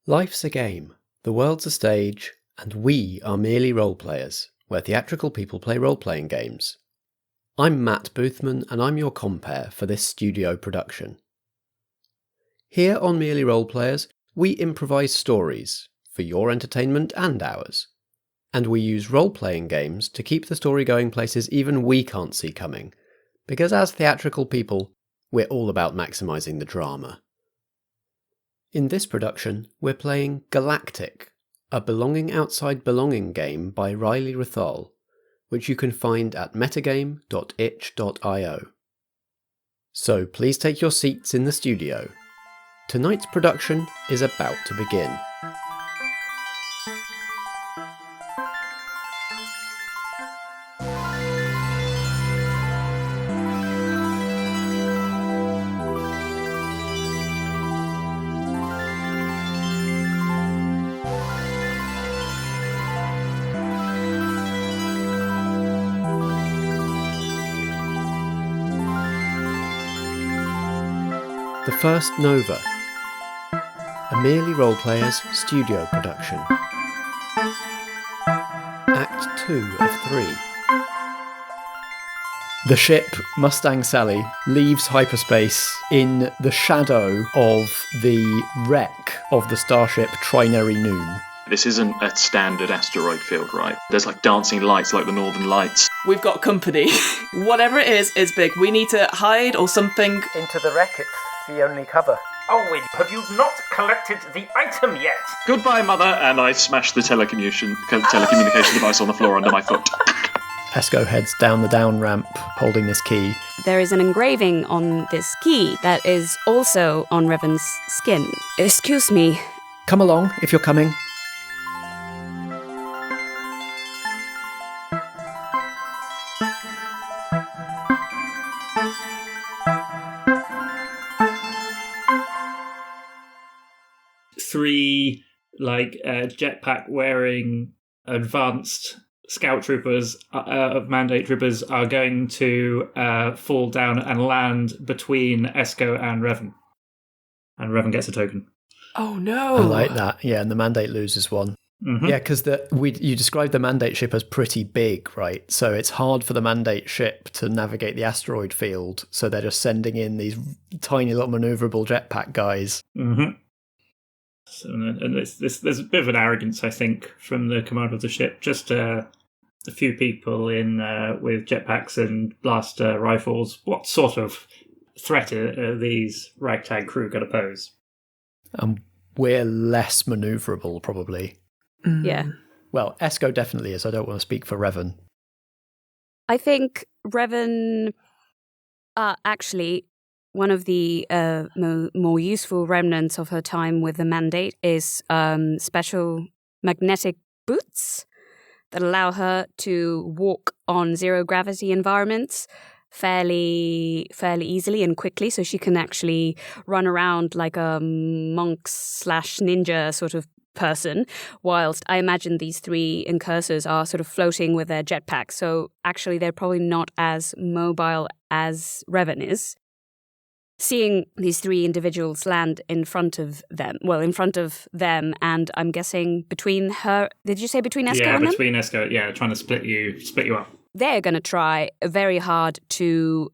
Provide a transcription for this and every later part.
Life's a game, the world's a stage, and we are merely role-players, where theatrical people play role-playing games. I'm Matt Boothman, and I'm your compere for this studio production. Here on Merely Role-Players, we improvise stories, for your entertainment and ours. And we use role-playing games to keep the story going places even we can't see coming, because as theatrical people, we're all about maximising the drama. In this production, we're playing Galactic, a Belonging Outside Belonging game by Riley Rethal, which you can find at metagame.itch.io. So please take your seats in the studio. Tonight's production is about to begin. The First Nova, a Merely Role-Players studio production. Act 2 of 3. The ship, Mustang Sally, leaves hyperspace in the shadow of the wreck of the starship Trinary Noon. This isn't a standard asteroid field, right? There's like dancing lights like the Northern Lights. We've got company. Whatever it is, it's big. We need to hide or something. Into the wreck, it's the only cover. Olwyn, have you not collected the item yet? Goodbye, Mother, and I smashed the telecommunication device on the floor under my foot. Esko heads down the down ramp, holding this key. There is an engraving on this key that is also on Revan's skin. Excuse me. Come along, if you're coming. Three jetpack wearing advanced scout troopers of mandate troopers are going to fall down and land between Esko and Revan. And Revan gets a token. Oh no! I like that. Yeah, and the mandate loses one. Mm-hmm. Yeah, because you described the mandate ship as pretty big, right? So it's hard for the mandate ship to navigate the asteroid field. So they're just sending in these tiny little maneuverable jetpack guys. Mm-hmm. So, and there's a bit of an arrogance, I think, from the commander of the ship. Just a few people in with jetpacks and blaster rifles. What sort of threat are these ragtag crew going to pose? We're less maneuverable, probably. Yeah. Well, Esko definitely is. I don't want to speak for Revan. I think Revan, actually, one of the more useful remnants of her time with the Mandate is special magnetic boots that allow her to walk on zero-gravity environments fairly easily and quickly, so she can actually run around like a monk/ninja sort of person, whilst I imagine these three incursors are sort of floating with their jetpacks, so actually they're probably not as mobile as Revan is. Seeing these three individuals land in front of them, and I'm guessing between her, did you say between Esko and them? Yeah, between Esko, trying to split you up. They're going to try very hard to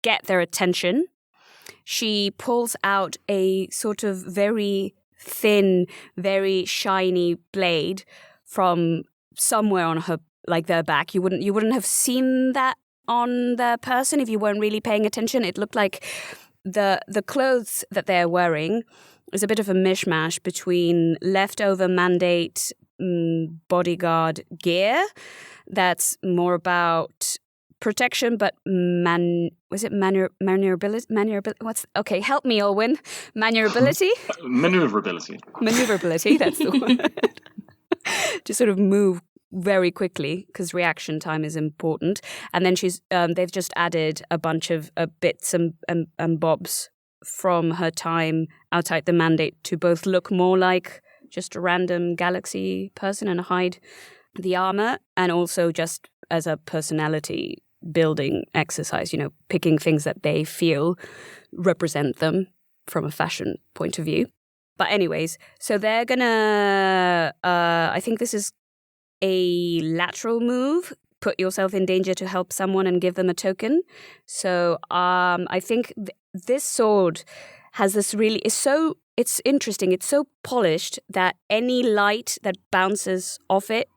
get their attention. She pulls out a sort of very thin, very shiny blade from somewhere on her, like their back. You wouldn't have seen that on the person if you weren't really paying attention. It looked like the clothes that they're wearing is a bit of a mishmash between leftover mandate bodyguard gear that's more about protection, but maneuverability? Help me, Olwyn. Maneuverability? Maneuverability, that's the word. To sort of move very quickly, because reaction time is important. And then they've just added a bunch of bits and bobs from her time outside the Mandate to both look more like just a random galaxy person and hide the armor, and also just as a personality building exercise, picking things that they feel represent them from a fashion point of view. But anyways, so they're gonna, I think this is a lateral move. Put yourself in danger to help someone and give them a token. So I think this sword has this really, it's interesting. It's so polished that any light that bounces off it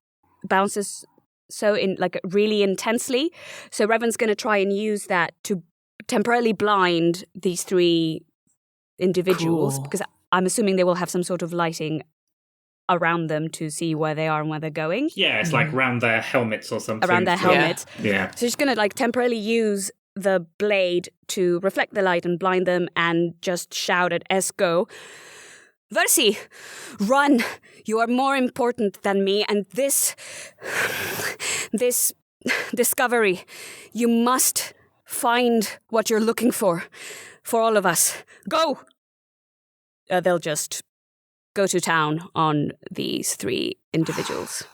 bounces so in like really intensely. So Revan's going to try and use that to temporarily blind these 3 individuals, because I'm assuming they will have some sort of lighting around them to see where they are and where they're going. Yeah, it's like around their helmets or something. Around their helmets. Yeah. So she's going to like temporarily use the blade to reflect the light and blind them and just shout at Esko, Versi, run! You are more important than me, and this discovery, you must find what you're looking for all of us. Go! They'll just go to town on these 3 individuals.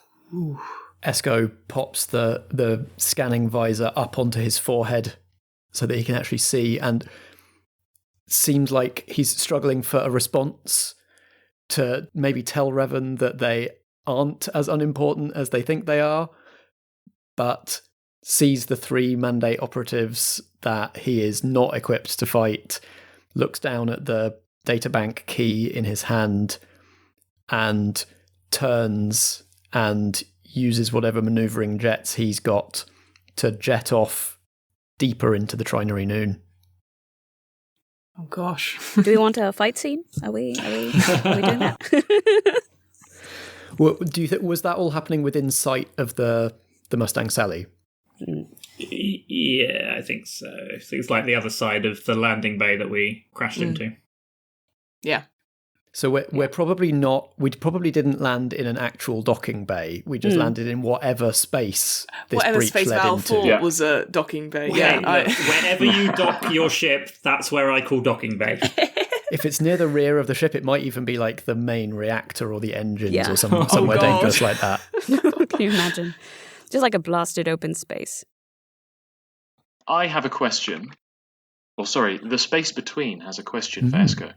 Esko pops the scanning visor up onto his forehead so that he can actually see, and seems like he's struggling for a response to maybe tell Revan that they aren't as unimportant as they think they are, but sees the 3 mandate operatives that he is not equipped to fight, looks down at the databank key in his hand, and turns and uses whatever manoeuvring jets he's got to jet off deeper into the Trinary Noon. Oh gosh. Do we want a fight scene? Are we doing that? Well, do you think was that all happening within sight of the Mustang Sally? Yeah, I think so. It's like the other side of the landing bay that we crashed into. Yeah. So we're probably not. We probably didn't land in an actual docking bay. We just landed in whatever space this Whatever breach space led Val into. thought was a docking bay. Hey, look, whenever you dock your ship, that's where I call docking bay. If it's near the rear of the ship, it might even be like the main reactor or the engines or somewhere God. dangerous like that. Can you imagine? Just like a blasted open space. I have a question. Or sorry, the space between has a question for Esko.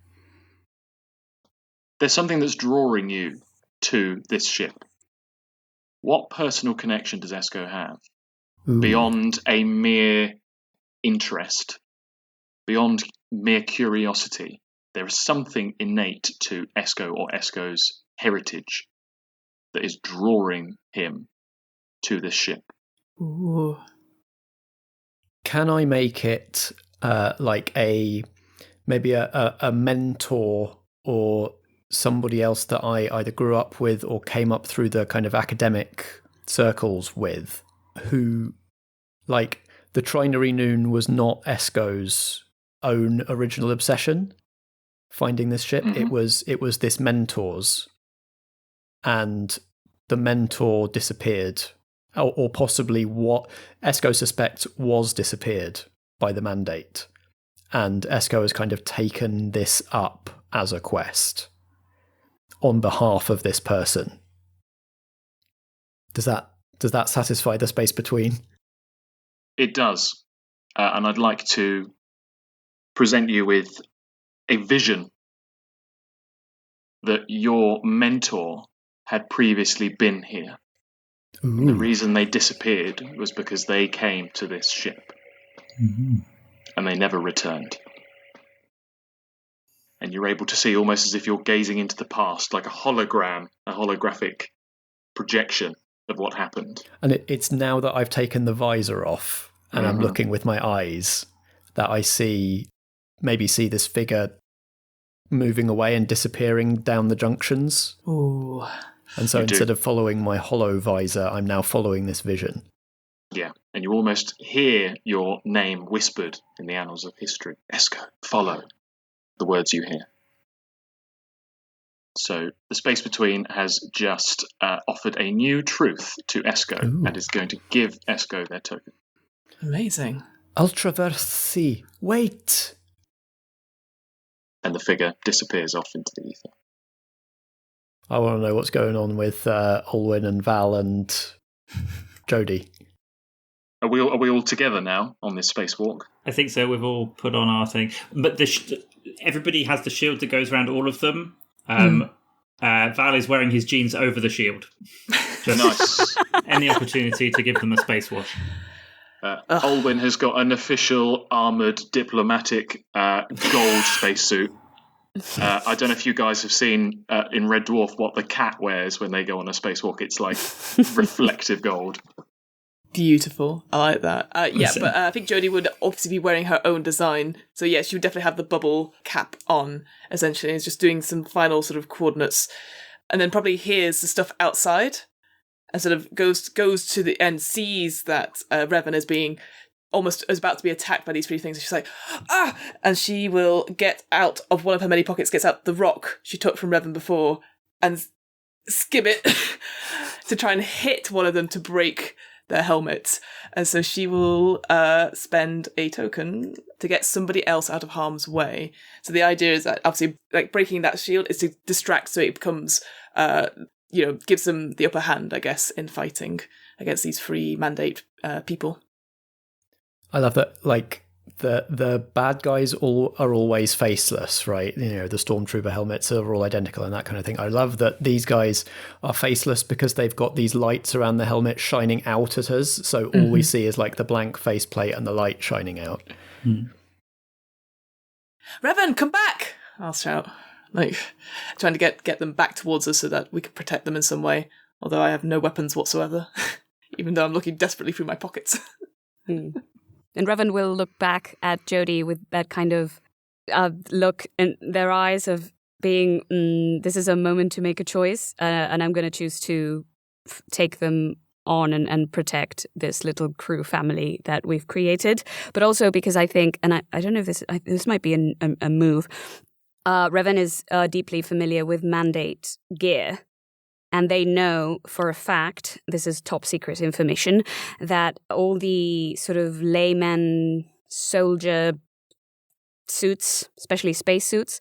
There's something that's drawing you to this ship. What personal connection does Esko have? Beyond a mere interest, beyond mere curiosity, there is something innate to Esko or Esko's heritage that is drawing him to this ship. Ooh. Can I make it like maybe a mentor or somebody else that I either grew up with or came up through the kind of academic circles with, who, like, the Trinary Noon was not Esko's own original obsession, finding this ship. It was this mentor's, and the mentor disappeared, or possibly what Esko suspects was disappeared by the mandate, and Esko has kind of taken this up as a quest on behalf of this person. Does that satisfy the space between? It does. And I'd like to present you with a vision that your mentor had previously been here. Ooh. The reason they disappeared was because they came to this ship. And they never returned. And you're able to see almost as if you're gazing into the past, like a hologram, a holographic projection of what happened. And it's now that I've taken the visor off and I'm looking with my eyes that I maybe see this figure moving away and disappearing down the junctions. Ooh. And so instead of following my hollow visor, I'm now following this vision. Yeah, and you almost hear your name whispered in the annals of history. Esko, follow the words you hear. So the space between has just offered a new truth to Esko and is going to give Esko their token. Amazing. Ultraversi, wait! And the figure disappears off into the ether. I want to know what's going on with Olwyn and Val and Jodie. Are we all together now on this spacewalk? I think so. We've all put on our thing. But everybody has the shield that goes around all of them. Val is wearing his jeans over the shield. Just Nice. any opportunity to give them a space wash. Olwyn has got an official armoured diplomatic gold spacesuit. I don't know if you guys have seen in Red Dwarf what the cat wears when they go on a spacewalk. It's like reflective gold. Beautiful. I like that. But I think Jodie would obviously be wearing her own design. So yeah, she would definitely have the bubble cap on, essentially. It's just doing some final sort of coordinates. And then probably hears the stuff outside and sort of goes to the end, sees that Revan is being is about to be attacked by these three things. And she's like, ah! And she will get out of one of her many pockets, gets out the rock she took from Revan before and skim it to try and hit one of them to break their helmets. And so she will spend a token to get somebody else out of harm's way. So the idea is that obviously like breaking that shield is to distract so it becomes gives them the upper hand, I guess, in fighting against these free mandate people. I love that, like, the bad guys are always faceless, right? You know, the stormtrooper helmets are all identical and that kind of thing. I love that these guys are faceless because they've got these lights around the helmet shining out at us, so all we see is like the blank faceplate and the light shining out. Revan, come back! I'll shout, like trying to get them back towards us so that we can protect them in some way, although I have no weapons whatsoever, even though I'm looking desperately through my pockets. And Revan will look back at Jodie with that kind of look in their eyes of being, this is a moment to make a choice, and I'm going to choose to take them on and protect this little crew family that we've created. But also because I think, and I don't know if this might be a move, Revan is deeply familiar with mandate gear. And they know for a fact, this is top secret information, that all the sort of layman soldier suits, especially spacesuits,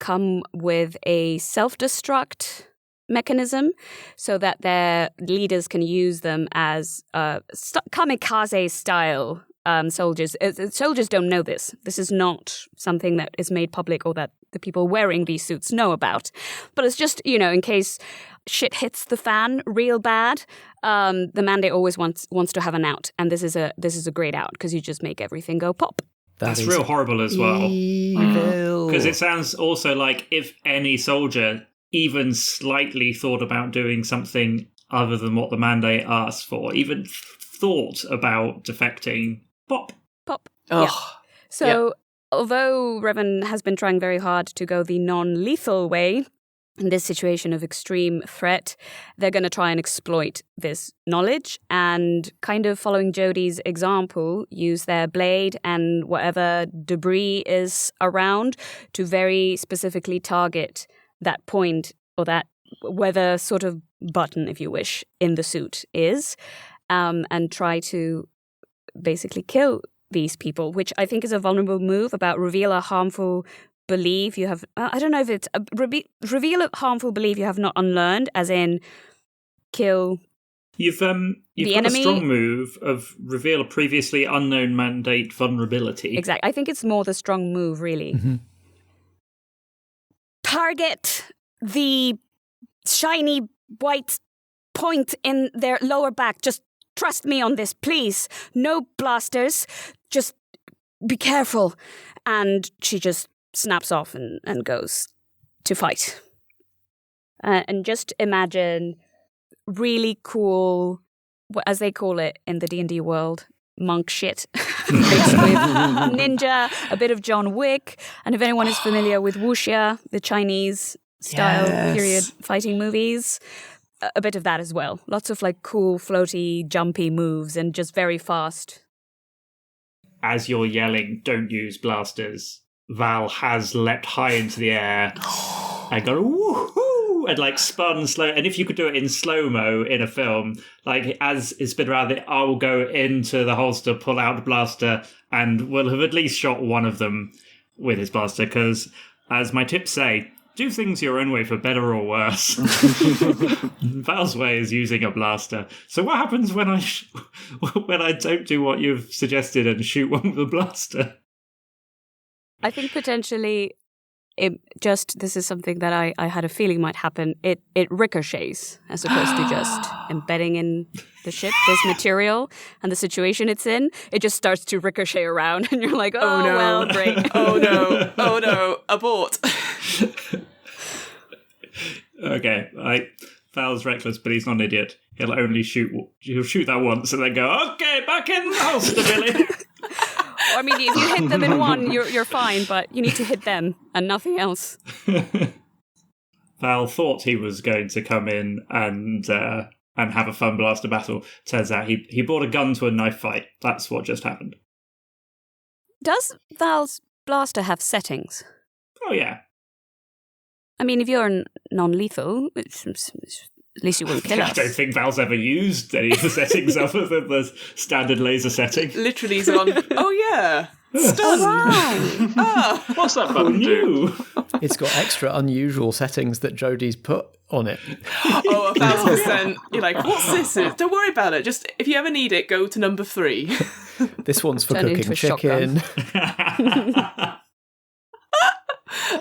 come with a self-destruct mechanism so that their leaders can use them as kamikaze-style soldiers. Soldiers don't know this. This is not something that is made public or that the people wearing these suits know about. But it's just, in case shit hits the fan real bad, the mandate always wants to have an out. And this is a great out because you just make everything go pop. That's real horrible as well. Because it sounds also like if any soldier even slightly thought about doing something other than what the mandate asked for, even thought about defecting, pop. Yeah. So although Revan has been trying very hard to go the non-lethal way in this situation of extreme threat, they're going to try and exploit this knowledge and, kind of following Jodie's example, use their blade and whatever debris is around to very specifically target that point or that whether sort of button, if you wish, in the suit is, and try to basically kill these people, which I think is a vulnerable move about reveal a harmful belief you have. I don't know if it's reveal a harmful belief you have not unlearned, as in kill. You've got enemy. A strong move of reveal a previously unknown mandate vulnerability. Exactly. I think it's more the strong move, really. Mm-hmm. Target the shiny white point in their lower back. Just trust me on this, please. No blasters. Just be careful. And she just snaps off and goes to fight. And just imagine really cool, as they call it in the D&D world, monk shit. Mixed with ninja, a bit of John Wick. And if anyone is familiar with wuxia, the Chinese style period fighting movies, a bit of that as well. Lots of like cool, floaty, jumpy moves and just very fast. As you're yelling, don't use blasters, Val has leapt high into the air and gone woohoo and like spun slow. And if you could do it in slow-mo in a film, like as it's been around, I will go into the holster, pull out the blaster, and will have at least shot one of them with his blaster. Because as my tips say, do things your own way for better or worse. Val's way is using a blaster. So what happens when I don't do what you've suggested and shoot one with a blaster? I think potentially this is something that I had a feeling might happen. It ricochets as opposed to just embedding in the ship, this material and the situation it's in. It just starts to ricochet around, and you're like, oh no. Well, great. Oh no, abort. Okay, Val's reckless, but he's not an idiot. He'll shoot that once and then go, okay, back in the holster, Billy. I mean, if you hit them in one, you're fine, but you need to hit them and nothing else. Val thought he was going to come in and have a fun blaster battle. Turns out he brought a gun to a knife fight. That's what just happened. Does Val's blaster have settings? Oh, yeah. I mean, if you're non-lethal, at least you wouldn't kill us. I don't think Val's ever used any of the settings other than the standard laser setting. Literally, he's on, oh yeah, stun. Right. What's that button do? It's got extra unusual settings that Jodie's put on it. Oh, 1,000%. You're like, what's this? Don't worry about it. Just, if you ever need it, go to number 3. This one's for Turn cooking into a chicken.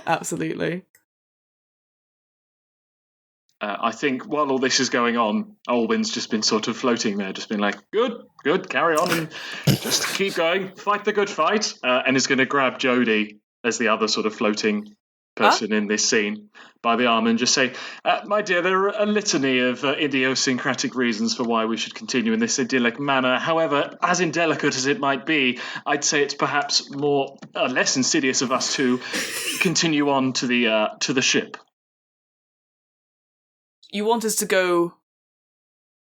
Absolutely. I think while all this is going on, Olwyn's just been sort of floating there, just been like, good, carry on, and just keep going, fight the good fight, and is going to grab Jodie as the other sort of floating person in this scene by the arm and just say, my dear, there are a litany of idiosyncratic reasons for why we should continue in this idyllic manner. However, as indelicate as it might be, I'd say it's perhaps less insidious of us to continue on to the ship. You want us to go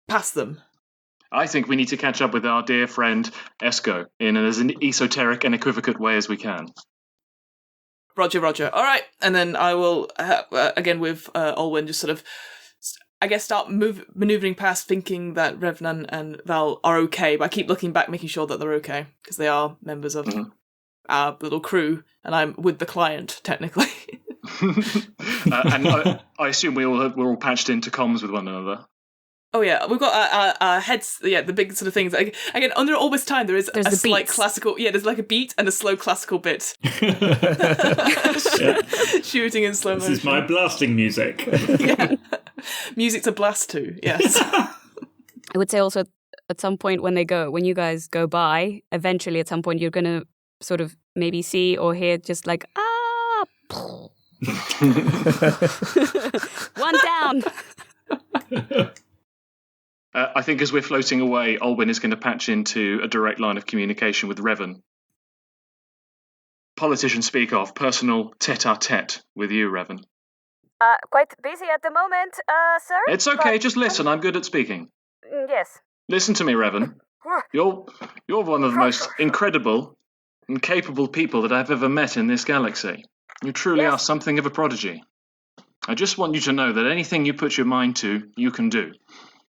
past them? I think we need to catch up with our dear friend Esko in as an esoteric and equivocate way as we can. Roger. All right. And then I will, again with Olwyn, just sort of, I guess, start manoeuvring past, thinking that Revan and Val are okay, but I keep looking back, making sure that they're okay, because they are members of our little crew, and I'm with the client, technically. And I assume we're all patched into comms with one another. Oh yeah, we've got our heads, the big sort of things. Again, under all this time, there's a slight beats. Classical, there's like a beat and a slow classical bit. Shooting in slow motion. This is my blasting music. Yeah. Music to blast to, yes. I would say also at some point when you guys go by, eventually at some point you're going to sort of maybe see or hear just like, one down. I think as we're floating away, Olwyn is going to patch into a direct line of communication with Revan. Politician speak off, personal tete-a-tete with you, Revan. Quite busy at the moment, sir? It's okay, just listen, I'm good at speaking. Yes. Listen to me, Revan. You're one of the most incredible and capable people that I've ever met in this galaxy. You truly are something of a prodigy. I just want you to know that anything you put your mind to, you can do.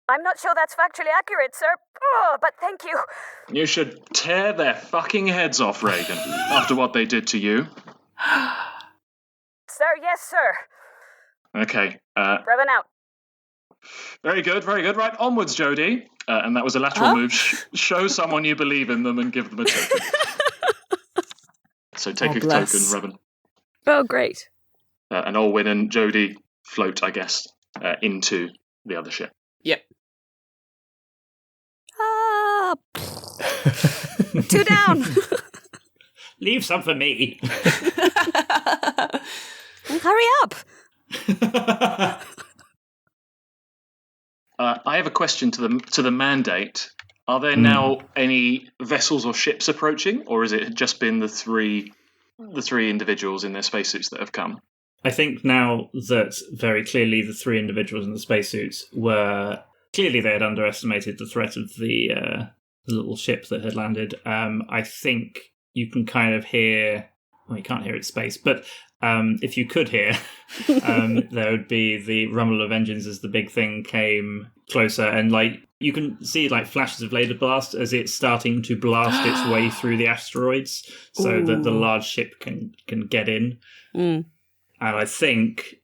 I'm not sure that's factually accurate, sir. Oh, but thank you. You should tear their fucking heads off, Reagan, after what they did to you. Sir, yes, sir. Okay. Revan out. Very good. Right, onwards, Jodie. And that was a lateral move. Show someone you believe in them and give them a token. So take a token, Revan. Oh, great. And Olwyn and Jodie float, I guess, into the other ship. Yep. 2 down. Leave some for me. Hurry up. I have a question to the mandate. Are there now any vessels or ships approaching, or has it just been the three individuals in their spacesuits that have come? I think now that very clearly the 3 individuals in the spacesuits were... Clearly they had underestimated the threat of the little ship that had landed. I think you can kind of hear... Well, you can't hear its space, but if you could hear, there would be the rumble of engines as the big thing came closer, and you can see flashes of laser blast as it's starting to blast its way through the asteroids, so that the large ship can get in. And I think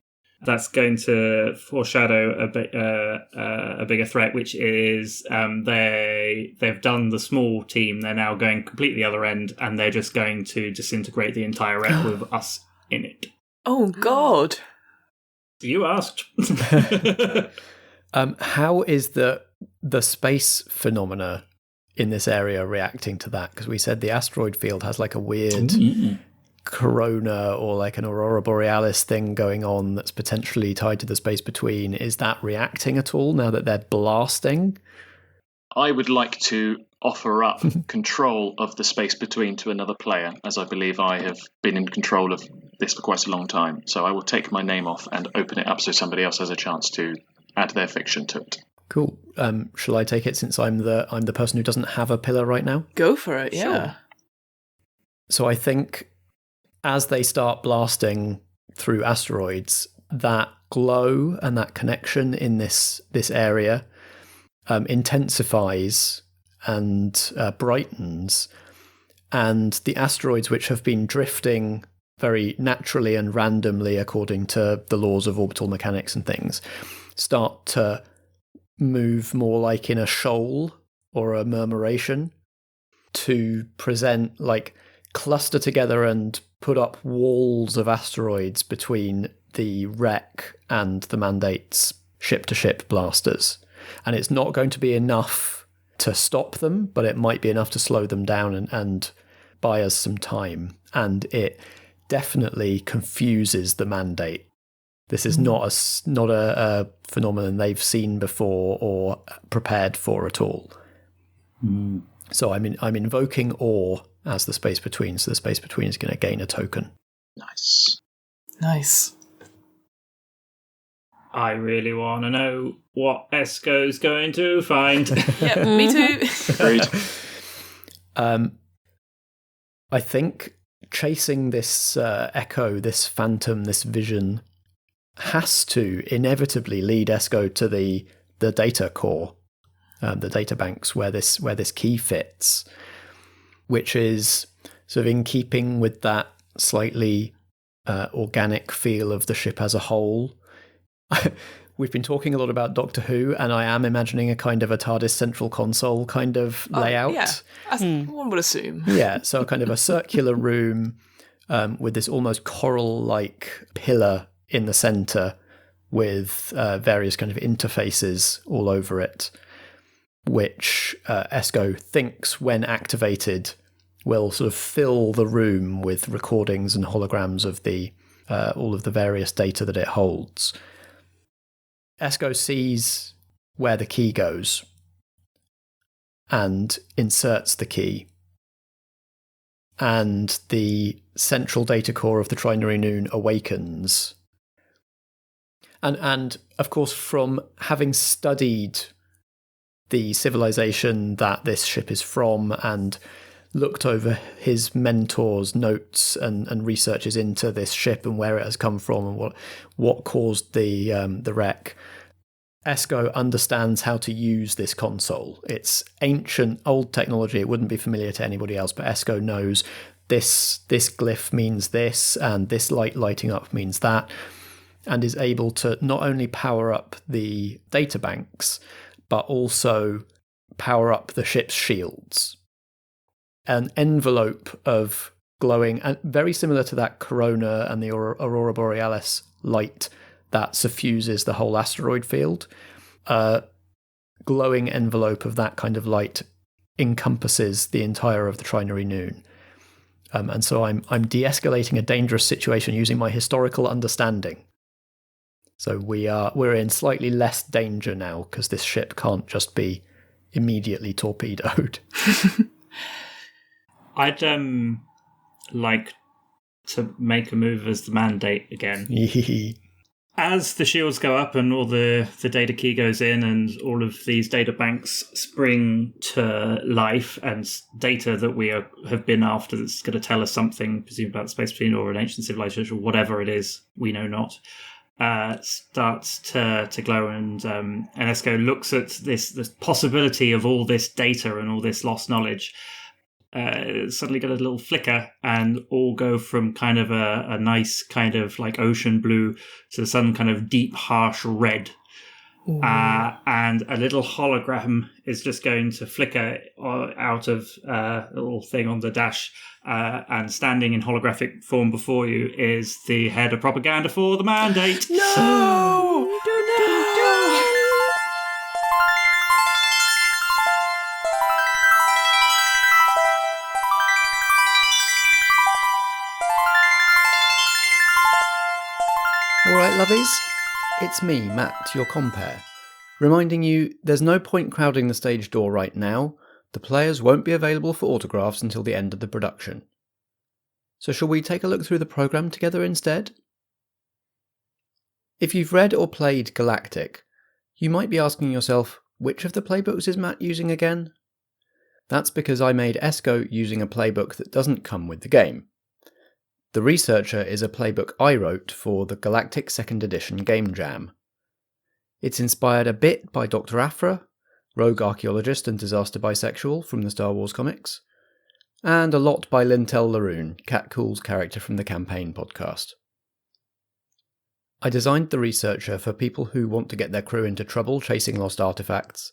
that's going to foreshadow a bigger threat, which is they've done the small team. They're now going completely the other end, and they're just going to disintegrate the entire wreck with us in it. Oh, God. You asked. How is the space phenomena in this area reacting to that? Because we said the asteroid field has like a weird corona or like an aurora borealis thing going on that's potentially tied to the space between. Is that reacting at all now that they're blasting? I would like to offer up control of the space between to another player, as I believe I have been in control of this for quite a long time. So I will take my name off and open it up so somebody else has a chance to add their fiction to it. Cool. Shall I take it since I'm the person who doesn't have a pillar right now? Go for it, yeah. Sure. So I think as they start blasting through asteroids, that glow and that connection in this area intensifies and brightens, and the asteroids, which have been drifting very naturally and randomly according to the laws of orbital mechanics and things, start to move more like in a shoal or a murmuration to present, like, cluster together and put up walls of asteroids between the wreck and the Mandate's ship-to-ship blasters. And it's not going to be enough to stop them, but it might be enough to slow them down and buy us some time. And it definitely confuses the Mandate. This is not a phenomenon they've seen before or prepared for at all. So I'm invoking awe as the space between. So the space between is going to gain a token. Nice. I really want to know what Esko's going to find. Yeah, me too. Agreed. I think chasing this echo, this phantom, this vision has to inevitably lead Esko to the data core, the data banks where this key fits, which is sort of in keeping with that slightly organic feel of the ship as a whole. We've been talking a lot about Doctor Who, and I am imagining a kind of a TARDIS central console kind of layout. Yeah, as one would assume. Yeah, so kind of a circular room with this almost coral-like pillar in the centre with various kind of interfaces all over it, which Esko thinks, when activated, will sort of fill the room with recordings and holograms of the all of the various data that it holds. Esko sees where the key goes and inserts the key. And the central data core of the Trinary Noon awakens. And of course, from having studied the civilization that this ship is from and looked over his mentor's notes and researches into this ship and where it has come from and what caused the wreck, Esko understands how to use this console. It's ancient, old technology. It wouldn't be familiar to anybody else, but Esko knows this glyph means this, and this lighting up means that, and is able to not only power up the data banks, but also power up the ship's shields. An envelope of glowing, and very similar to that corona and the aurora borealis light that suffuses the whole asteroid field. A glowing envelope of that kind of light encompasses the entire of the Trinary Noon. And so I'm de-escalating a dangerous situation using my historical understanding. So we're in slightly less danger now because this ship can't just be immediately torpedoed. I'd like to make a move as the Mandate again. As the shields go up and all the data key goes in and all of these data banks spring to life and data that we have been after that's going to tell us something, presumably about the space between or an ancient civilization or whatever it is, we know not, starts to glow, and Esko looks at this possibility of all this data and all this lost knowledge. Suddenly get a little flicker and all go from kind of a nice kind of like ocean blue to some kind of deep harsh red, and a little hologram is just going to flicker out of a little thing on the dash, and standing in holographic form before you is the head of propaganda for the Mandate. No! Alright, lovies, it's me, Matt, your compere, reminding you there's no point crowding the stage door right now. The players won't be available for autographs until the end of the production. So shall we take a look through the programme together instead? If you've read or played Galactic, you might be asking yourself, which of the playbooks is Matt using again? That's because I made Esko using a playbook that doesn't come with the game. The Researcher is a playbook I wrote for the Galactic 2nd Edition Game Jam. It's inspired a bit by Dr. Aphra, rogue archaeologist and disaster bisexual from the Star Wars comics, and a lot by Lintel Laroon, Cat Cool's character from the Campaign podcast. I designed the Researcher for people who want to get their crew into trouble chasing lost artefacts,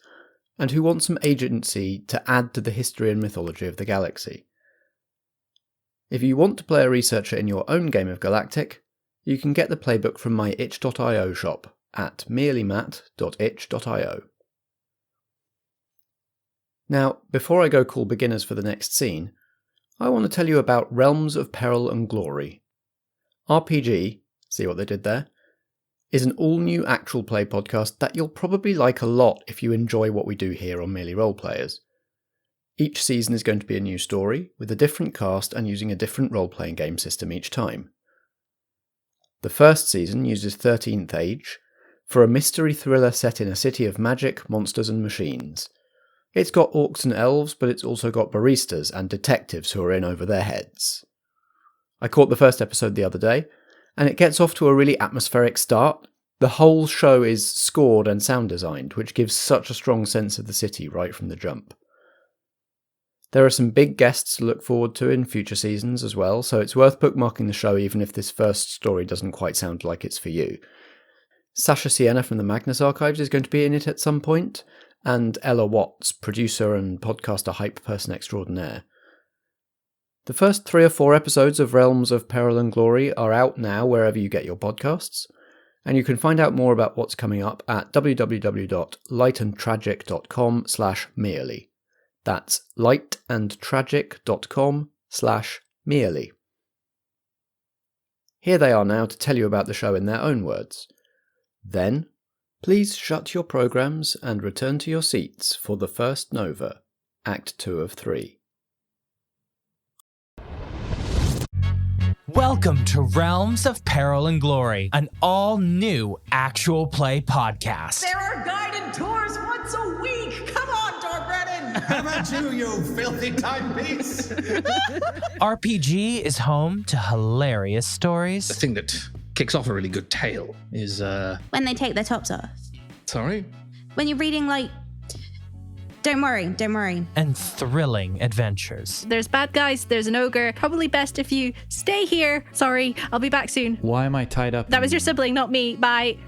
and who want some agency to add to the history and mythology of the galaxy. If you want to play a Researcher in your own game of Galactic, you can get the playbook from my itch.io shop at merelymat.itch.io. Now, before I go call beginners for the next scene, I want to tell you about Realms of Peril and Glory. RPG, see what they did there, is an all-new actual play podcast that you'll probably like a lot if you enjoy what we do here on Merely Roleplayers. Each season is going to be a new story, with a different cast and using a different role-playing game system each time. The first season uses 13th Age for a mystery thriller set in a city of magic, monsters and machines. It's got orcs and elves, but it's also got baristas and detectives who are in over their heads. I caught the first episode the other day, and it gets off to a really atmospheric start. The whole show is scored and sound designed, which gives such a strong sense of the city right from the jump. There are some big guests to look forward to in future seasons as well, so it's worth bookmarking the show even if this first story doesn't quite sound like it's for you. Sasha Sienna from the Magnus Archives is going to be in it at some point, and Ella Watts, producer and podcaster hype person extraordinaire. The first 3 or 4 episodes of Realms of Peril and Glory are out now wherever you get your podcasts, and you can find out more about what's coming up at www.lightandtragic.com/merely. That's lightandtragic.com/merely. Here they are now to tell you about the show in their own words. Then, please shut your programs and return to your seats for the first Nova, Act 2 of 3. Welcome to Realms of Peril and Glory, an all-new actual play podcast. There are guided tours once a week! Come on, Dor Brennan! How about you filthy timepiece? RPG is home to hilarious stories. The thing that kicks off a really good tale is, when they take their tops off. Sorry? When you're reading, like, Don't worry. And thrilling adventures. There's bad guys, there's an ogre. Probably best if you stay here. Sorry, I'll be back soon. Why am I tied up? That was your sibling, not me. Bye.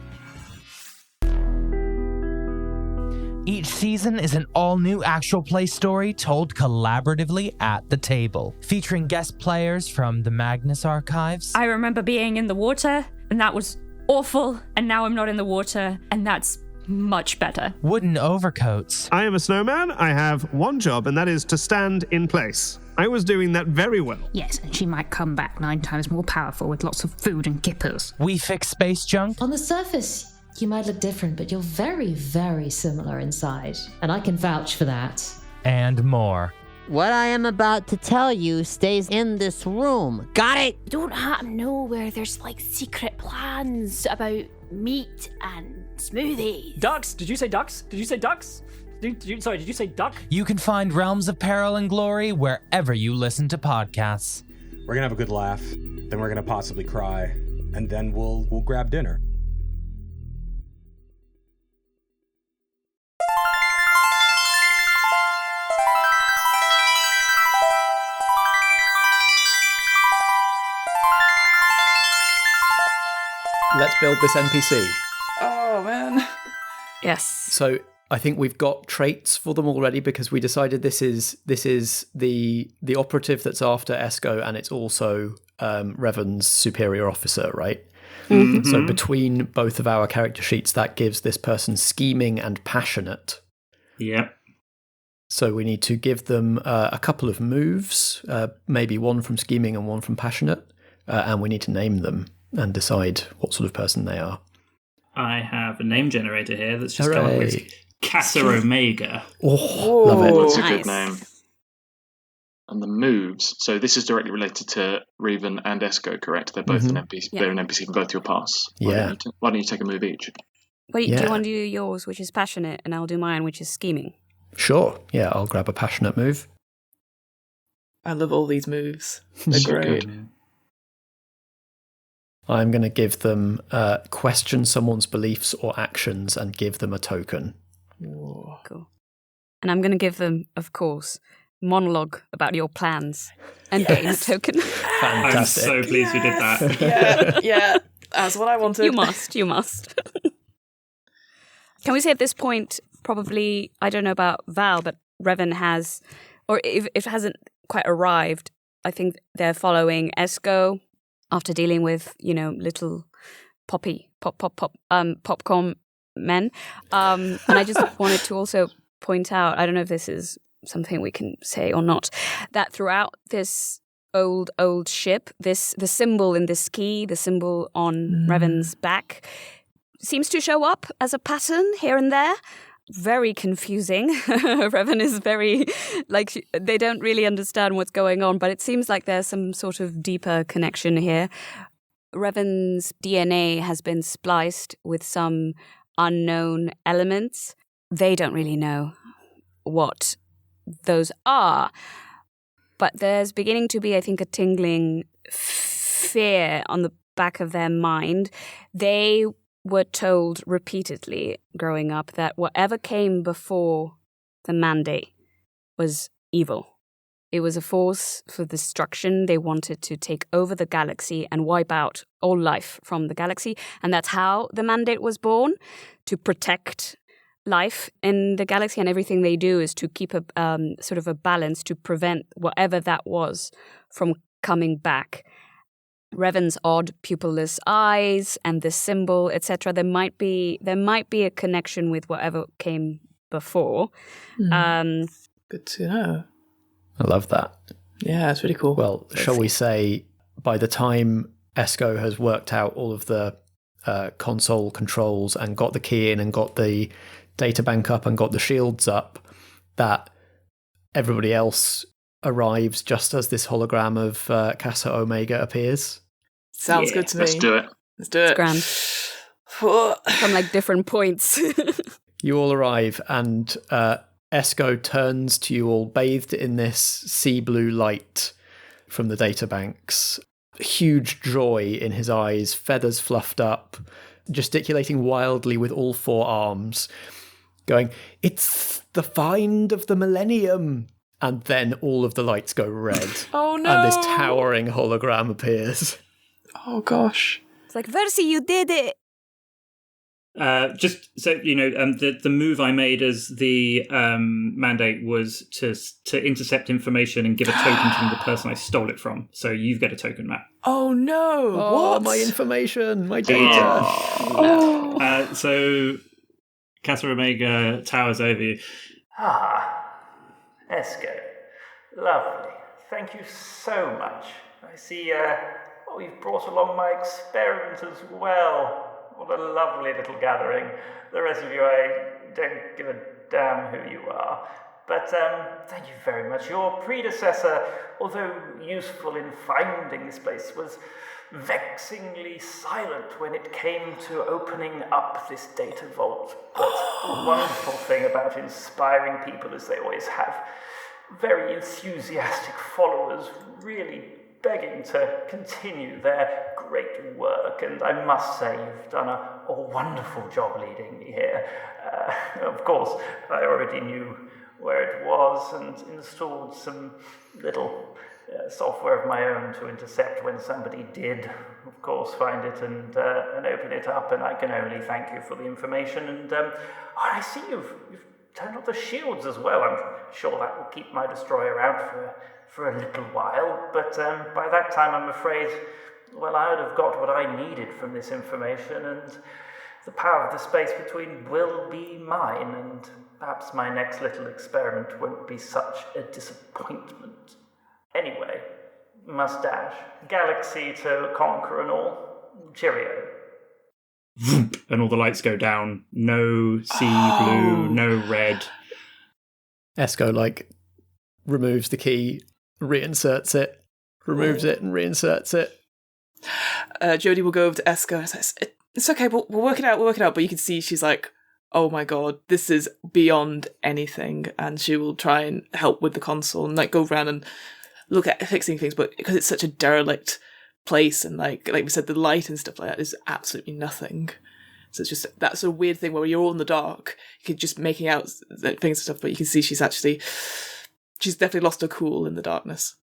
Each season is an all-new actual play story told collaboratively at the table, featuring guest players from the Magnus Archives. I remember being in the water, and that was awful, and now I'm not in the water, and that's much better. Wooden overcoats. I am a snowman. I have one job, and that is to stand in place. I was doing that very well. Yes, and she might come back 9 times more powerful with lots of food and kippers. We fix space junk. On the surface, you might look different, but you're very, very similar inside. And I can vouch for that. And more. What I am about to tell you stays in this room. Got it? You don't happen to know where there's like secret plans about meat and smoothies. Ducks? Did you say ducks? Did you say ducks? Did you say duck? You can find Realms of Peril and Glory wherever you listen to podcasts. We're gonna have a good laugh, then we're gonna possibly cry, and then we'll grab dinner. Let's build this NPC. Oh, man. Yes. So I think we've got traits for them already because we decided this is the operative that's after Esko, and it's also Revan's superior officer, right? Mm-hmm. So between both of our character sheets, that gives this person scheming and passionate. Yep. So we need to give them a couple of moves, maybe one from scheming and one from passionate, and we need to name them and decide what sort of person they are. I have a name generator here that's just come up with Casa Omega. Oh, love it. That's a good name. And the moves. So this is directly related to Revan and Esko, correct? They're both an NPC. Yeah. They're an NPC for both your pass. Yeah. Why don't you take a move each? Do you want to do yours, which is passionate, and I'll do mine, which is scheming? Sure. Yeah, I'll grab a passionate move. I love all these moves. They're So great. good. I'm going to give them question someone's beliefs or actions and give them a token. Whoa. Cool. And I'm going to give them, of course, monologue about your plans and getting a token. Fantastic. I'm so pleased we did that. Yeah, that's what I wanted. You must. Can we say at this point, probably, I don't know about Val, but Revan has, or if it hasn't quite arrived, I think they're following Esko after dealing with, little popcorn men. And I just wanted to also point out, I don't know if this is something we can say or not, that throughout this old ship, the symbol in this key, the symbol on Revan's back, seems to show up as a pattern here and there. Very confusing. Revan is very, they don't really understand what's going on, but it seems like there's some sort of deeper connection here. Revan's DNA has been spliced with some unknown elements. They don't really know what those are, but there's beginning to be, I think, a tingling fear on the back of their mind. They were told repeatedly growing up that whatever came before the mandate was evil. It was a force for destruction. They wanted to take over the galaxy and wipe out all life from the galaxy. And that's how the mandate was born, to protect life in the galaxy. And everything they do is to keep a sort of a balance to prevent whatever that was from coming back. Revan's odd pupilless eyes and the symbol, etc. There might be a connection with whatever came before. Good to know. I love that. Yeah, it's really cool. Well, shall we say by the time Esko has worked out all of the console controls and got the key in and got the data bank up and got the shields up, that everybody else arrives just as this hologram of Casa Omega appears? Sounds good to me. Let's do it. Let's do it. It's grand. From different points. You all arrive, and Esko turns to you all, bathed in this sea blue light from the data banks. Huge joy in his eyes, feathers fluffed up, gesticulating wildly with all four arms, going, "It's the find of the millennium!" And then all of the lights go red. Oh no! And this towering hologram appears. Oh gosh. It's like, Versi, you did it! Just so you know, the move I made as the mandate was to intercept information and give a token to the person I stole it from. So you get a token, Matt. Oh no! Oh, What? my information, my data. So Casa Omega towers over you. Esko. Lovely. Thank you so much. I see you've brought along my experiment as well. What a lovely little gathering. The rest of you, I don't give a damn who you are. But thank you very much. Your predecessor, although useful in finding this place, was vexingly silent when it came to opening up this data vault. But the wonderful thing about inspiring people, as they always have, very enthusiastic followers really begging to continue their great work, and I must say you've done a wonderful job leading me here. Of course, I already knew where it was and installed some little software of my own to intercept when somebody did of course, find it and open it up, and I can only thank you for the information. And I see you've turned off the shields as well. I'm sure that will keep my destroyer out for a little while. But by that time, I'm afraid, well, I would have got what I needed from this information, and the power of the space between will be mine, and perhaps my next little experiment won't be such a disappointment. Anyway, must dash. Galaxy to conquer and all. Cheerio. And all the lights go down. No sea blue, no red. Esko, removes the key, reinserts it, removes it and reinserts it. Jodie will go over to Esko and says, it's okay, we'll work it out, But you can see she's like, oh my god, this is beyond anything. And she will try and help with the console and go around and look at fixing things. But because it's such a derelict place and like we said, the light and stuff like that is absolutely nothing. So it's just, that's a weird thing where you're all in the dark, you're just making out things and stuff, but you can see she's definitely lost her cool in the darkness.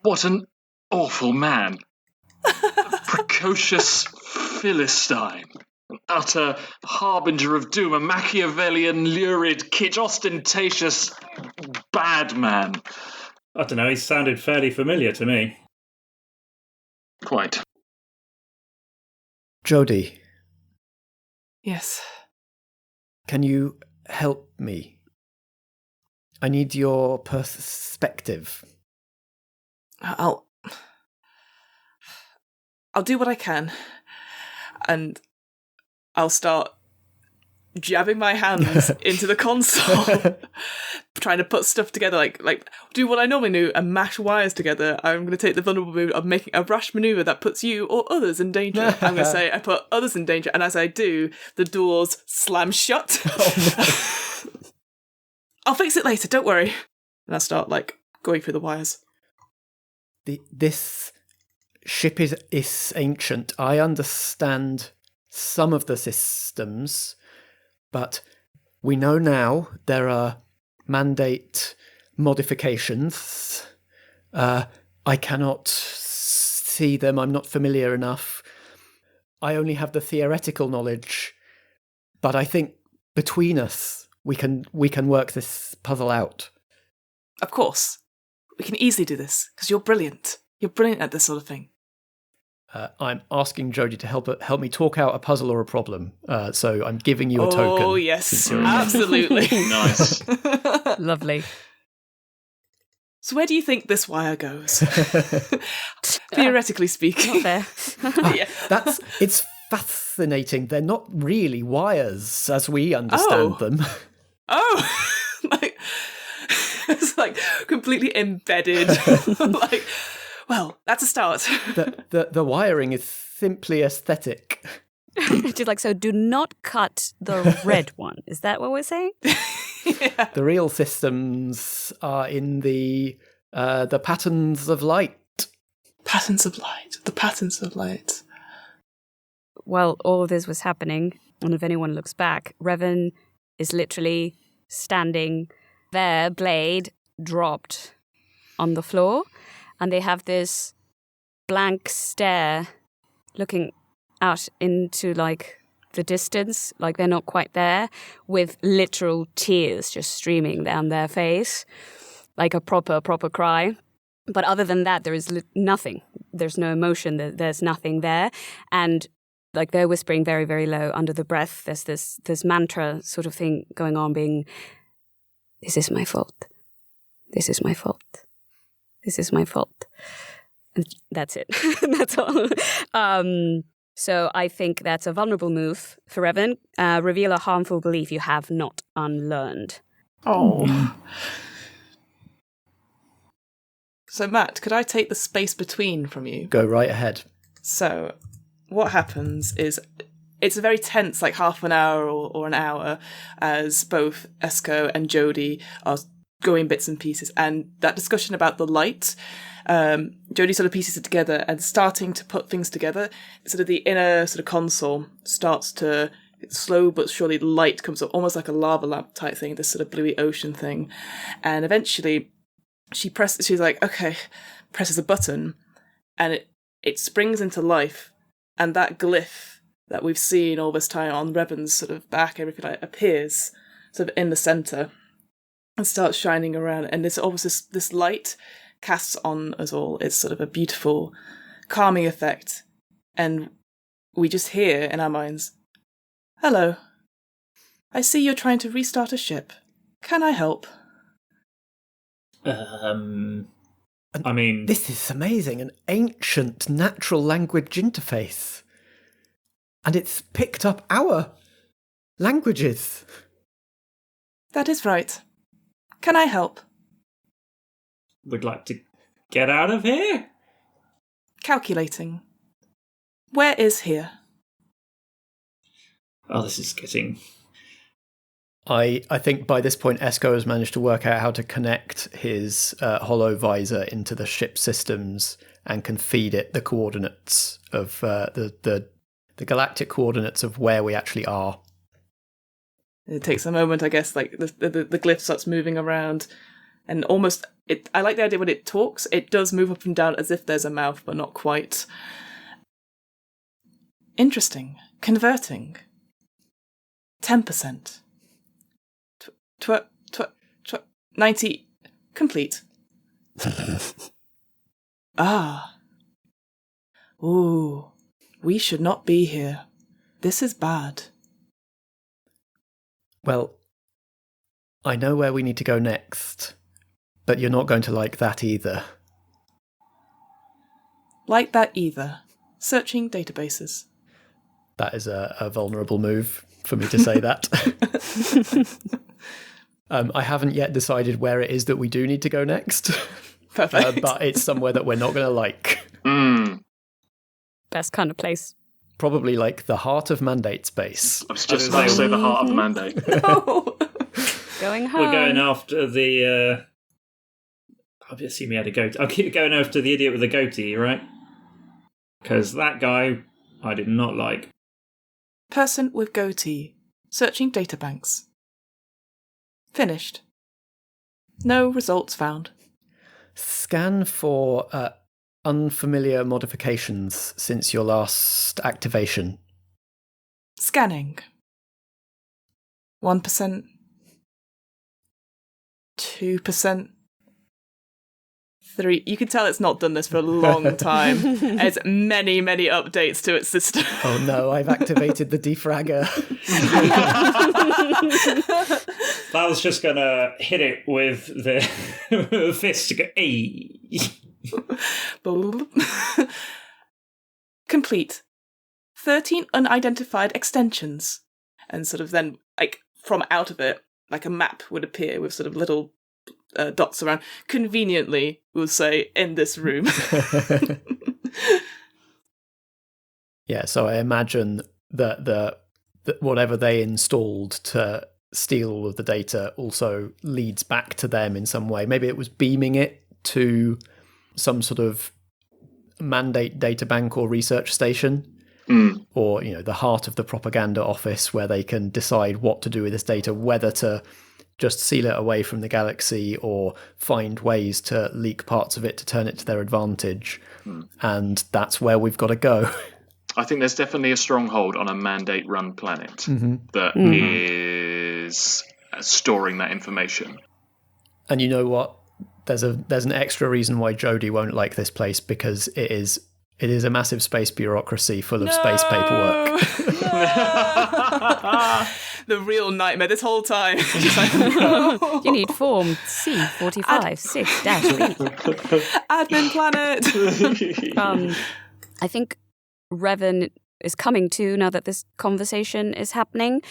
What an awful man. Precocious Philistine. An utter harbinger of doom. A Machiavellian, lurid, kitsch, ostentatious, bad man. I don't know, he sounded fairly familiar to me. Quite. Jodie. Yes. Can you help me? I need your perspective. I'll do what I can, and I'll start jabbing my hands into the console, trying to put stuff together, like do what I normally do and mash wires together. I'm going to take the vulnerable move of making a rash maneuver that puts you or others in danger. I'm going to say I put others in danger, and as I do, the doors slam shut. Oh, no. I'll fix it later, don't worry. And I start going through the wires. This ship is ancient. I understand some of the systems, but we know now there are mandate modifications. I cannot see them. I'm not familiar enough. I only have the theoretical knowledge, but I think between us we can work this puzzle out. Of course. We can easily do this, because you're brilliant. You're brilliant at this sort of thing. I'm asking Jodie to help me talk out a puzzle or a problem. So I'm giving you a token. Oh, yes. Absolutely. Nice. Lovely. So where do you think this wire goes? Theoretically speaking. Not there. Yeah. It's fascinating. They're not really wires as we understand them. Oh! It's completely embedded. Well, that's a start. The wiring is simply aesthetic. She's so do not cut the red one. Is that what we're saying? Yeah. The real systems are in the patterns of light. Patterns of light. The patterns of light. While all of this was happening, and if anyone looks back, Revan is literally standing there, blade dropped on the floor, and they have this blank stare looking out into the distance, they're not quite there, with literal tears just streaming down their face, like a proper cry. But other than that, there is nothing. There's no emotion. There's nothing there. And they're whispering very, very low under the breath. There's this mantra sort of thing going on, being, this is my fault. This is my fault. This is my fault. And that's it. That's all. So I think that's a vulnerable move for Revan. Reveal a harmful belief you have not unlearned. Oh. So Matt, could I take the space between from you? Go right ahead. So what happens is it's a very tense, half an hour or an hour, as both Esko and Jodie are going bits and pieces. And that discussion about the light, Jodie sort of pieces it together and starting to put things together. Sort of the inner sort of console starts to, slow but surely, light comes up, almost like a lava lamp type thing, this sort of bluey ocean thing. And eventually she's like, okay, presses a button, and it springs into life, and that glyph that we've seen all this time on Revan's sort of back, everything like appears sort of in the centre and starts shining around, and there's always this light casts on us all. It's sort of a beautiful, calming effect, and we just hear in our minds, "Hello. I see you're trying to restart a ship. Can I help?" I mean... This is amazing, an ancient natural language interface. And it's picked up our languages. That is right. Can I help? Would like to get out of here? Calculating. Where is here? Oh, this is getting... I think by this point Esko has managed to work out how to connect his hollow visor into the ship systems and can feed it the coordinates of the galactic coordinates of where we actually are. It takes a moment, I guess, like the glyph starts moving around, and almost I like the idea when it talks, it does move up and down as if there's a mouth, but not quite. Interesting. Converting. 10%. 90. Complete. Ah. Ooh. We should not be here. This is bad. Well, I know where we need to go next, but you're not going to like that either. Like that either. Searching databases. That is a vulnerable move for me to say that. I haven't yet decided where it is that we do need to go next. Perfect. But it's somewhere that we're not going to like. Best kind of place. Probably like the heart of Mandate space. I was just about to say the heart of the Mandate. No. Going home. We're going after the... obviously we had a goatee. I'll keep going after the idiot with the goatee, right? Because that guy I did not like. Person with goatee. Searching databanks. Finished. No results found. Scan for unfamiliar modifications since your last activation. Scanning. 1%. 2%. 3. You can tell it's not done this for a long time. There's many, many updates to its system. Oh no, I've activated the defragger. Val's just going to hit it with the fist to go, "Hey." Complete. 13 unidentified extensions. And sort of then, like, from out of it, like a map would appear with sort of little dots around. Conveniently, we'll say, in this room. Yeah, so I imagine that whatever they installed to steal all of the data also leads back to them in some way. Maybe it was beaming it to some sort of mandate data bank or research station, or the heart of the propaganda office where they can decide what to do with this data, whether to just seal it away from the galaxy or find ways to leak parts of it to turn it to their advantage. And that's where we've got to go. I think there's definitely a stronghold on a mandate-run planet that is storing that information. And you know what? There's an extra reason why Jodie won't like this place, because it is a massive space bureaucracy full of space paperwork. The real nightmare this whole time. You need form C45 6-B. Admin planet. I think Revan is coming to now that this conversation is happening,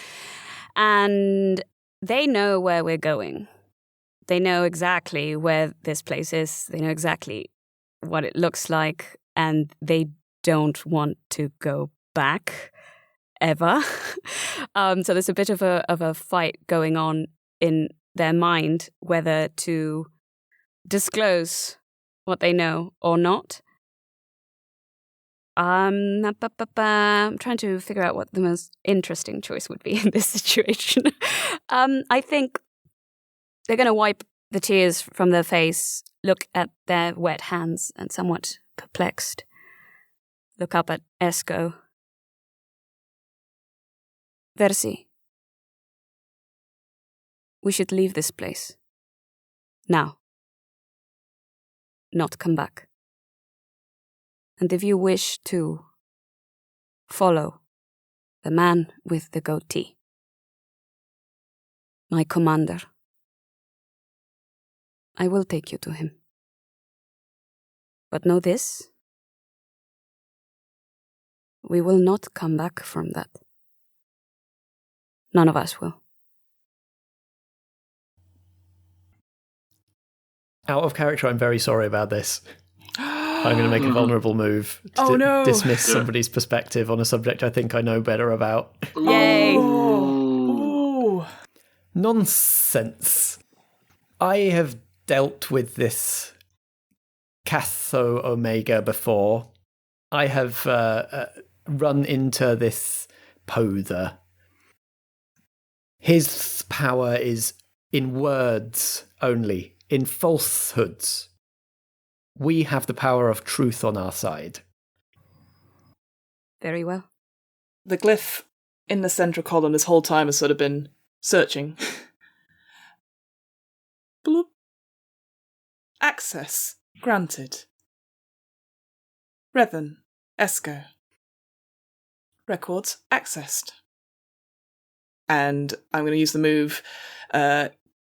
and they know where we're going. They know exactly where this place is. They know exactly what it looks like, and they don't want to go back ever. So there's a bit of a fight going on in their mind whether to disclose what they know or not. I'm trying to figure out what the most interesting choice would be in this situation. I think they're going to wipe the tears from their face, look at their wet hands, and somewhat perplexed, look up at Esko. Versi. We should leave this place. Now. Not come back. And if you wish to follow the man with the goatee, my commander, I will take you to him. But know this, we will not come back from that. None of us will. Out of character, I'm very sorry about this. I'm going to make a vulnerable move to dismiss somebody's perspective on a subject I think I know better about. Yay! Ooh. Nonsense. I have dealt with this Catho Omega before. I have run into this Pother. His power is in words only, in falsehoods. We have the power of truth on our side. Very well. The glyph in the central column this whole time has sort of been searching. Bloop. Access granted. Revan, Esko. Records accessed. And I'm going to use the move,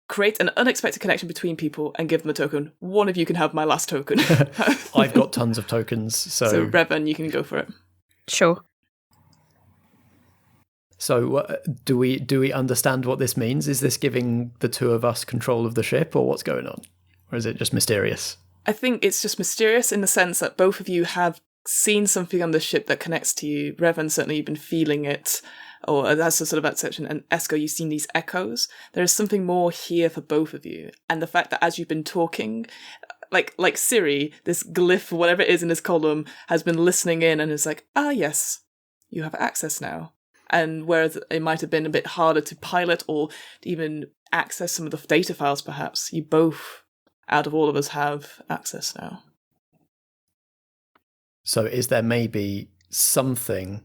create an unexpected connection between people and give them a token. One of you can have my last token. I've got tons of tokens, So Revan, you can go for it. Sure. So do we understand what this means? Is this giving the two of us control of the ship, or what's going on? Or is it just mysterious? I think it's just mysterious in the sense that both of you have seen something on the ship that connects to you. Revan, certainly you've been feeling it, or that's a sort of that section. And Esko, you've seen these echoes. There is something more here for both of you. And the fact that as you've been talking, like Siri, this glyph, whatever it is in this column, has been listening in and is like, yes, you have access now. And whereas it might have been a bit harder to pilot or even access some of the data files, perhaps, you both, out of all of us, have access now. So is there maybe something,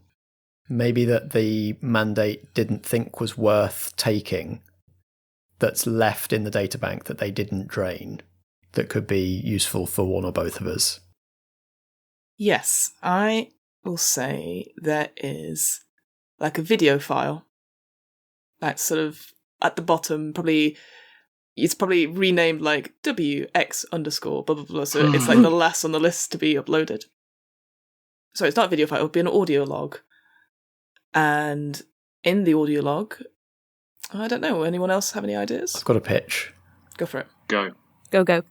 maybe that the mandate didn't think was worth taking, that's left in the databank that they didn't drain, that could be useful for one or both of us? Yes, I will say there is like a video file that's sort of at the bottom, it's probably renamed like WX _ blah blah blah, so it's like the last on the list to be uploaded. So it's not a video file, it would be an audio log. And in the audio log, I don't know, anyone else have any ideas? I've got a pitch. Go for it. Go. Go.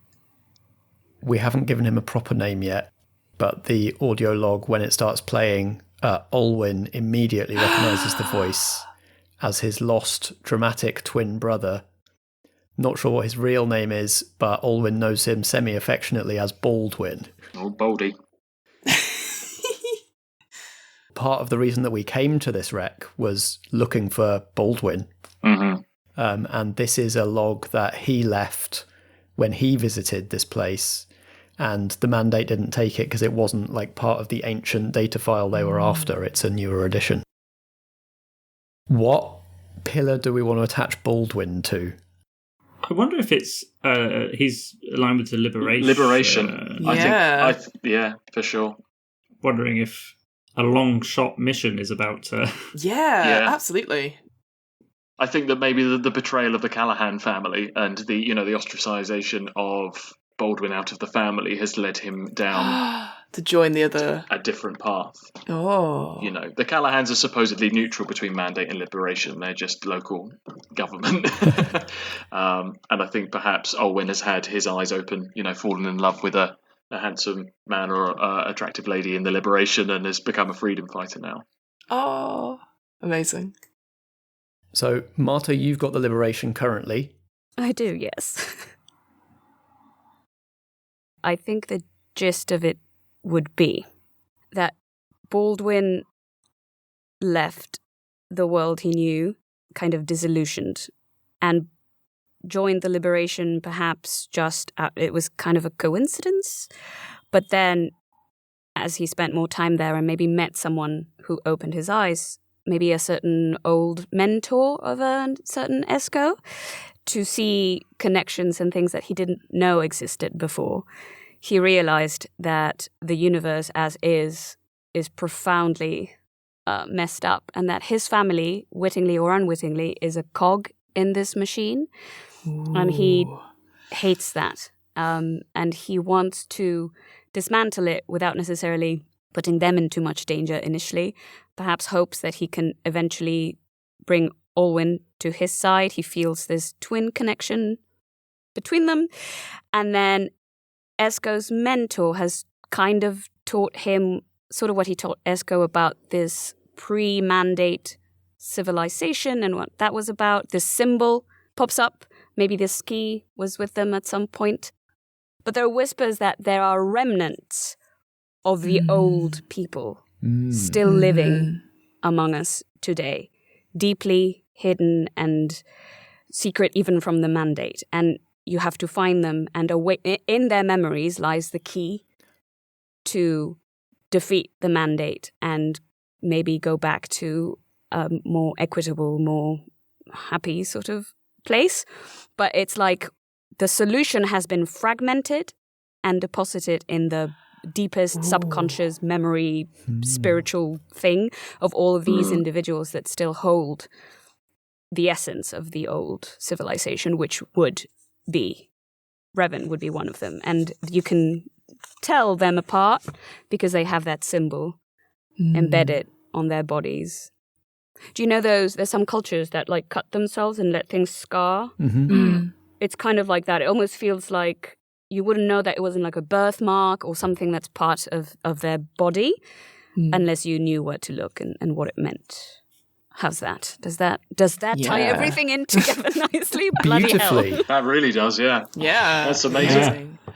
We haven't given him a proper name yet, but the audio log, when it starts playing, Olwyn immediately recognises the voice as his lost dramatic twin brother. Not sure what his real name is, but Olwyn knows him semi-affectionately as Baldwin. Oh, Baldy. Part of the reason that we came to this wreck was looking for Baldwin. Mm-hmm. And this is a log that he left when he visited this place, and the mandate didn't take it because it wasn't like part of the ancient data file they were after. It's a newer edition. What pillar do we want to attach Baldwin to? I wonder if it's he's aligned with the liberation. Liberation. Yeah. I think, for sure. Wondering if a long shot mission is about to... Yeah, absolutely. I think that maybe the betrayal of the Callahan family and the ostracization of Baldwin out of the family has led him down to join the other... a different path. Oh. The Callahans are supposedly neutral between mandate and liberation. They're just local government. And I think perhaps Olwyn has had his eyes open, fallen in love with a handsome man or attractive lady in the liberation and has become a freedom fighter now. Oh, amazing. So, Marta, you've got the liberation currently. I do, yes. I think the gist of it would be that Baldwin left the world he knew kind of disillusioned and joined the liberation perhaps it was kind of a coincidence, but then as he spent more time there and maybe met someone who opened his eyes, maybe a certain old mentor of a certain Esko, to see connections and things that he didn't know existed before. He realized that the universe as is profoundly messed up, and that his family, wittingly or unwittingly, is a cog in this machine. Ooh. And he hates that. And he wants to dismantle it without necessarily putting them in too much danger initially. Perhaps hopes that he can eventually bring Olwyn to his side. He feels this twin connection between them. And then Esko's mentor has kind of taught him sort of what he taught Esko about this pre-mandate civilization and what that was about. This symbol pops up. Maybe this key was with them at some point. But there are whispers that there are remnants of the old people still living among us today, deeply hidden and secret even from the mandate. And you have to find them, and in their memories lies the key to defeat the mandate and maybe go back to a more equitable, more happy sort of place. But it's like the solution has been fragmented and deposited in the deepest subconscious memory, spiritual thing of all of these individuals that still hold the essence of the old civilization, which would be, Revan would be one of them. And you can tell them apart because they have that symbol embedded on their bodies. Do you know there's some cultures that like cut themselves and let things scar? It's kind of like that. It almost feels like you wouldn't know that it wasn't like a birthmark or something that's part of their body unless you knew where to look and what it meant. How's that? Does that tie everything in together nicely? Bloody hell. That really does, yeah. Yeah. That's amazing. Yeah.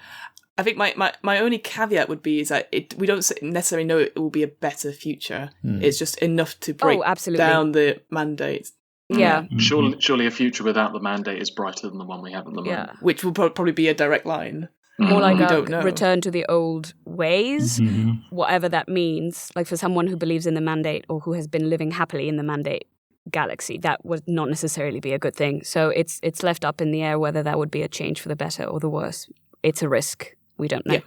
I think my only caveat would be is that we don't necessarily know it will be a better future. It's just enough to break down the mandate. Yeah. Surely a future without the mandate is brighter than the one we have at the moment. Which will probably be a direct line. More like a return to the old ways, whatever that means. Like for someone who believes in the mandate or who has been living happily in the mandate galaxy, that would not necessarily be a good thing. So it's left up in the air whether that would be a change for the better or the worse. It's a risk. We don't know. Yeah.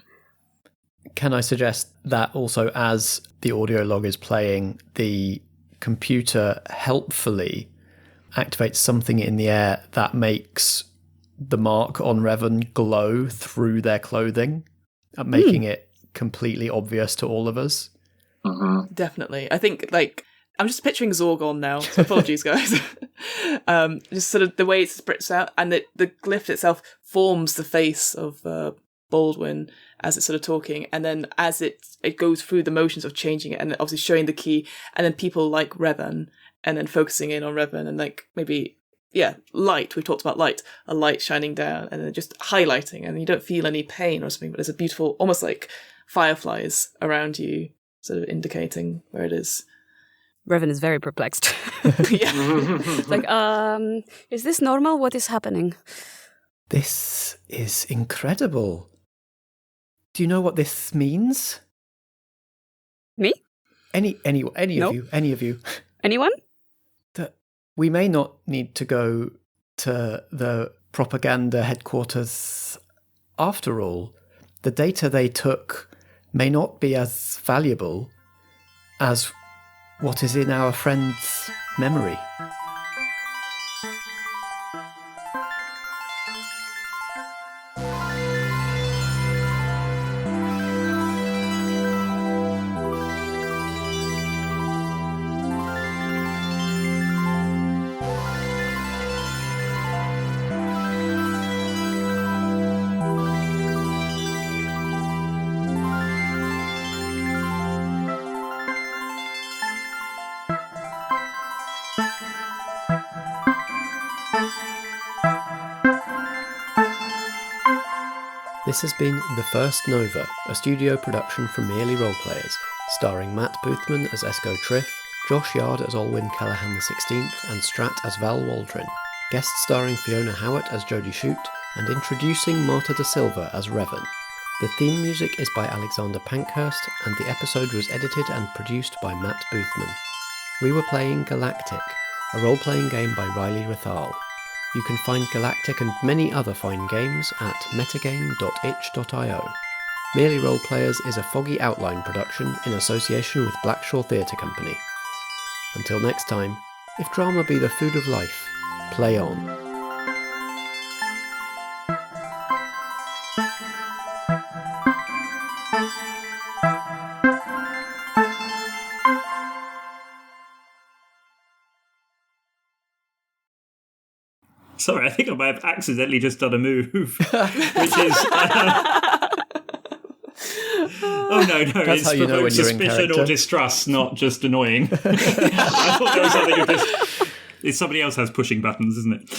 Can I suggest that also as the audio log is playing, the computer helpfully activates something in the air that makes the mark on Revan glow through their clothing, making it completely obvious to all of us. Definitely. I think, like, I'm just picturing Zorgon now, so apologies, guys. Just sort of the way it spreads out, and the glyph itself forms the face of Baldwin as it's sort of talking, and then as it goes through the motions of changing it, and obviously showing the key, and then people like Revan, and then focusing in on Revan, and like maybe, light, we've talked about light, a light shining down, and then just highlighting, and you don't feel any pain or something, but there's a beautiful, almost like fireflies around you, sort of indicating where it is. Revan is very perplexed. Like, is this normal? What is happening? This is incredible. Do you know what this means? Me? Any of you. Anyone? That we may not need to go to the propaganda headquarters after all. The data they took may not be as valuable as what is in our friend's memory. This has been The First Nova, a studio production from Merely Roleplayers, starring Matt Boothman as Esko Triff, Josh Yard as Olwyn Callahan the 16th, and Strat as Val Waldrin, guest starring Fiona Howard as Jodie Shute, and introducing Marta da Silva as Revan. The theme music is by Alexander Pankhurst, and the episode was edited and produced by Matt Boothman. We were playing Galactic, a role-playing game by Riley Rathal. You can find Galactic and many other fine games at metagame.itch.io. Merely Role Players is a Foggy Outline production in association with Blackshaw Theatre Company. Until next time, if drama be the food of life, play on. Sorry, I think I might have accidentally just done a move, which is... Oh, no, That's it's how you know when you're in suspicion character. or distrust, not just annoying. I thought there was something of this... It's somebody else has pushing buttons, isn't it?